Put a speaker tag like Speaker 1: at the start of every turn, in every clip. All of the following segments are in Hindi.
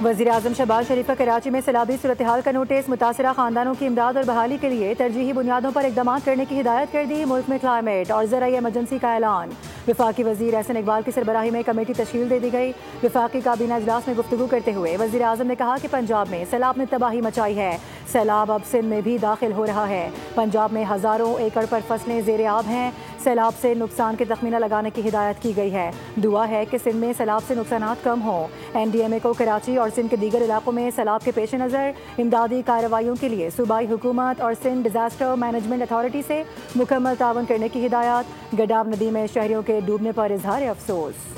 Speaker 1: वज़ीर-ए-आज़म शहबाज शरीफ का कराची में सैलाबी सूरत हाल का नोटिस। मुतासरा खानदानों की इमदाद और बहाली के लिए तरजीही बुनियादों पर इकदाम करने की हिदायत कर दी। मुल्क में क्लाइमेट और ज़राई एमरजेंसी का ऐलान। वफाकी वज़ीर एहसन इकबाल की सरबराही में कमेटी तश्कील दे दी गई। वफाकी काबीना इजलास में गुफ्तगू करते हुए वज़ीर-ए-आज़म ने कहा कि पंजाब में सैलाब ने तबाही मचाई है। सैलाब अब सिंध में भी दाखिल हो रहा है। पंजाब में हज़ारों एकड़ पर फसलें ज़ेर आब हैं। सैलाब से नुकसान के तखमीना लगाने की हिदायत की गई है। दुआ है कि सिंध में सैलाब से नुकसान कम हों। NDMA को कराची और सिंध के दीगर इलाकों में सैलाब के पेश नज़र इमदादी कार्रवाइयों के लिए सूबाई हुकूमत और सिंध डिजास्टर मैनेजमेंट अथॉरिटी से मुकम्मल तावन करने की हिदायत। गडाब नदी में शहरियों के डूबने पर इजहार अफसोस।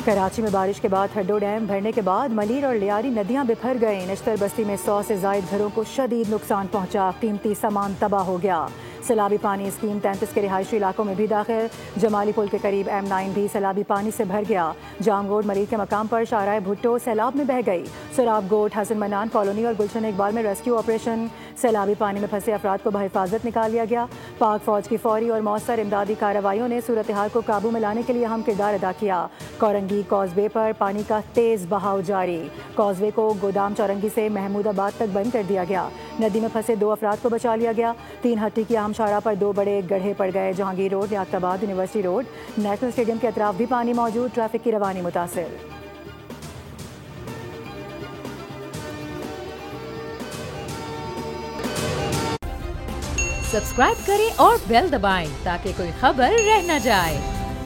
Speaker 1: कराची में बारिश के बाद हड्डो डैम भरने के बाद मलीर और लियारी नदियां बिफर गईं। नश्तर बस्ती में 100 से जायद घरों को शदीद नुकसान पहुंचा। कीमती सामान तबाह हो गया। सैलाबी पानी स्कीम 33 के रिहायशी इलाकों में भी दाखिल। जमाली पुल के करीब M9 भी सैलाबी पानी से भर गया। जामगोड मरीज के मकाम पर शाहराह भुट्टो सैलाब में बह गई। सराब गोट, हसन मनान कॉलोनी और गुलशन इकबाल में रेस्क्यू ऑपरेशन। सैलाबी पानी में फंसे अफराद को बहिफाजत निकाल लिया गया। पाक फौज की फौरी और मौसर इमदादी कार्रवाइयों ने सूरत हाल को काबू में लाने के लिए अहम किरदार अदा किया। कोरंगी कॉजवे पर पानी का तेज बहाव जारी। कॉजवे को गोदाम चौरंगी से महमूदाबाद तक बंद कर दिया गया। नदी में फंसे 2 अफराद को बचा लिया गया। 3 हट्टी की अहम शाहरा पर 2 बड़े गड्ढे पड़ गए। Jahangir road, Yakatabad, university road, national stadium के अतराफ भी पानी मौजूद। ट्रैफिक की रवानी मुतासिर।
Speaker 2: सब्सक्राइब करें और बेल दबाएं ताकि कोई खबर रह न जाए।